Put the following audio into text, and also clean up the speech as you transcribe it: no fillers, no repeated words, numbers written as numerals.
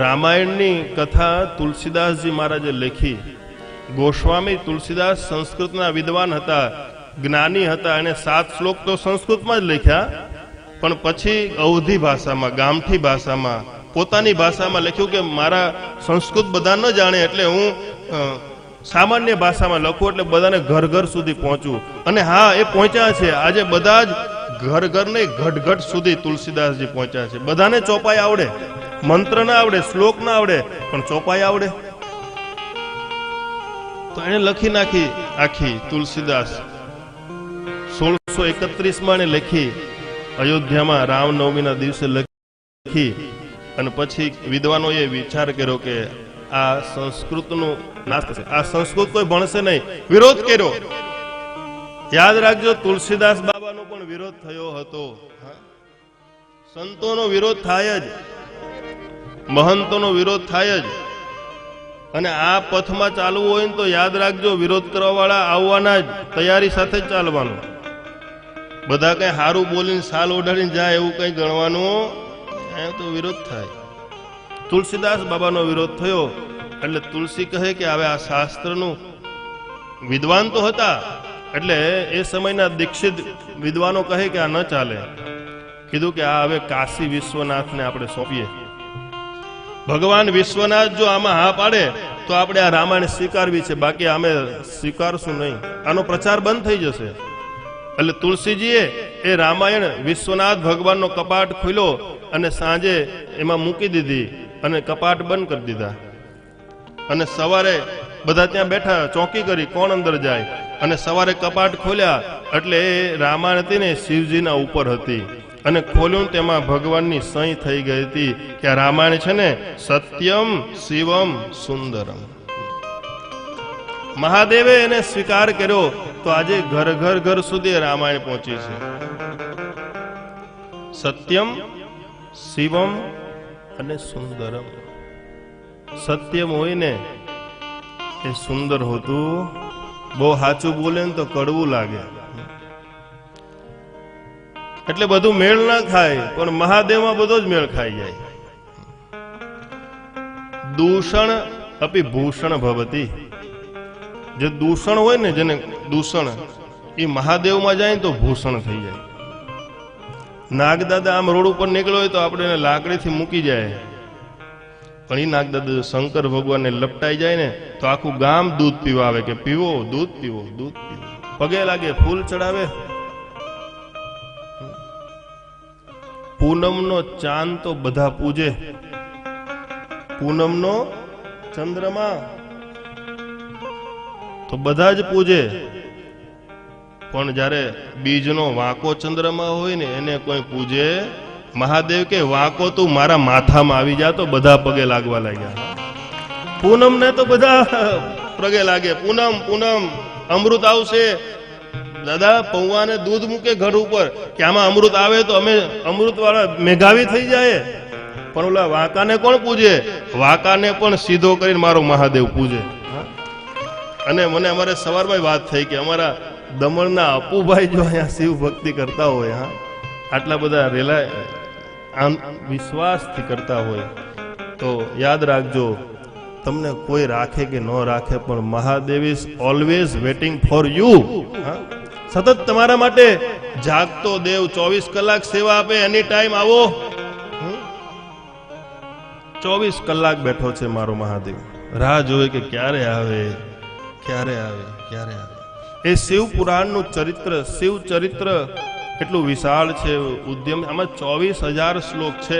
રામાયણની કથા તુલસીદાસજી મહારાજે લખી. ગોસ્વામી તુલસીદાસ સંસ્કૃતના વિદ્વાન હતા, જ્ઞાની હતા, અને 7 શ્લોક તો સંસ્કૃતમાં જ લખ્યા, પણ પછી અવધી ભાષામાં, ગામઠી ભાષામાં, પોતાની ભાષામાં લખ્યું કે મારા સંસ્કૃત બધા ન જાણે એટલે હું સામાન્ય ભાષામાં લખું, એટલે બધાને ઘર ઘર સુધી પહોંચું. અને હા, એ પહોંચ્યા છે. આજે બધા જ ઘર ઘર નહીં, ઘટ સુધી તુલસીદાસજી પહોંચ્યા છે. બધાને ચોપાઈ આવડે, મંત્ર ના આવડે, શ્લોક ના આવડે, પણ ચોપાઈ આવડે. તો એને લખી નાખી આખી તુલસીદાસ. 1631માં એને લખી, અયોધ્યામાં રામનવમીના દિવસે લખી. અને પછી વિદ્વાનોએ વિચાર કર્યો કે આ સંસ્કૃતનું નાશ થશે, આ સંસ્કૃત કોઈ ભણશે નહીં, વિરોધ કર્યો. યાદ રાખજો, તુલસીદાસ બાબાનો પણ વિરોધ થયો હતો. સંતોનો વિરોધ થાય જ, મહંતોનો વિરોધ થાય જ. અને આ પથમાં ચાલવું હોય ને તો યાદ રાખજો, વિરોધ કરવા વાળા આવવાના જ, તૈયારી સાથે જ ચાલવાનું. બધા કઈ સારું બોલીને સાલ ઓઢાડીને જાય એવું કઈ ગણવાનું, એ તો વિરોધ થાય. તુલસીદાસ બાબાનો વિરોધ થયો એટલે તુલસી કહે કે હવે આ શાસ્ત્રનું, વિદ્વાન તો હતા એટલે એ સમયના દીક્ષિત વિદ્વાનો કહે કે આ ન ચાલે. કીધું કે આ હવે કાશી વિશ્વનાથને આપણે સોંપીએ. ભગવાન વિશ્વનાથ જો આમાં હા પાડે તો આપણે આ રામાયણ સ્વીકારવી છે, બાકી અમે સ્વીકારશું નહીં, આનો પ્રચાર બંધ થઈ જશે. એટલે તુલસીજીએ એ રામાયણ વિશ્વનાથ ભગવાનનો કપાટ ખોલ્યો અને સાંજે એમાં મૂકી દીધી અને કપાટ બંધ કરી દીધા. અને સવારે બધા ત્યાં બેઠા, ચોકી કરી કોણ અંદર જાય. અને સવારે કપાટ ખોલ્યા એટલે એ રામાયણ હતી ને શિવજીના ઉપર હતી. અને ખોલ્યું તેમાં ભગવાનની સહી થઈ ગઈ હતી કે આ રામાયણ છે ને સત્યમ શિવમ સુંદરમ. મહાદેવે એને સ્વીકાર કર્યો તો આજે ઘર ઘર ઘર સુધી રામાયણ પહોંચી છે. સત્યમ શિવમ અને સુંદરમ. સત્યમ હોય ને એ સુંદર હોતું, બહુ સાચું બોલે ને તો કડવું લાગે, એટલે બધું મેળ ના ખાય. પણ મહાદેવમાં બધો જ મેળ ખાઈ જાય. દૂષણ અપી ભૂષણ ભવતી. જે દૂષણ હોય ને, જેને દૂષણ, એ મહાદેવમાં જાય તો ભૂષણ થઈ જાય. નાગદાદા આમ રોડ ઉપર નીકળ્યો હોય તો આપણે એને લાકડીથી મૂકી જાય, પણ એ નાગદાદા શંકર ભગવાનને લપટાઈ જાય ને તો આખું ગામ દૂધ પીવા આવે કે પીવો, દૂધ પીવો, દૂધ પીવો. પગે લાગે, ફૂલ ચડાવે. પૂનમનો ચાંદ તો બધા પૂજે, પૂનમનો ચંદ્રમા તો બધા જ પૂજે. પણ જ્યારે બીજનો વાંકો ચંદ્રમા હોય ને એને કોઈ પૂજે. મહાદેવ કે વાંકો તું મારા માથામાં આવી જા, તો બધા પગે લાગવા લાગ્યા. પૂનમ ને તો બધા પગે લાગે. પૂનમ પૂનમ અમૃત આવશે. દાદા પૌવાને દૂધ મૂકે ઘર ઉપર કે આમાં અમૃત આવે તો અમે અમૃત વાળા મેઘાવી થઈ જાય. પણ ઓલા વાંકાને કોણ પૂજે? વાંકાને પણ સીધો કરીને મારો મહાદેવ પૂજે. અને મને અમારે સવારમાં વાત થઈ કે અમારા દમણના અપુભાઈ જો અહીંયા શિવ ભક્તિ કરતા હોય, આટલા બધા રેલા વિશ્વાસથી કરતા હોય, તો યાદ રાખજો, તમને કોઈ રાખે કે ન રાખે પણ Mahadev is always waiting for you. સતત તમારા માટે જાગતો દેવ, 24 કલાક સેવા આપે. એની ટાઈમ આવો, 24 કલાક બેઠો છે મારો મહાદેવ, રાહ જોવે કે ક્યારે આવે, ક્યારે આવે, ક્યારે આવે. એ શિવ પુરાણનું ચરિત્ર, શિવ ચરિત્ર એટલું વિશાળ છે, ઉદ્યમ. આમાં 24,000 શ્લોક છે.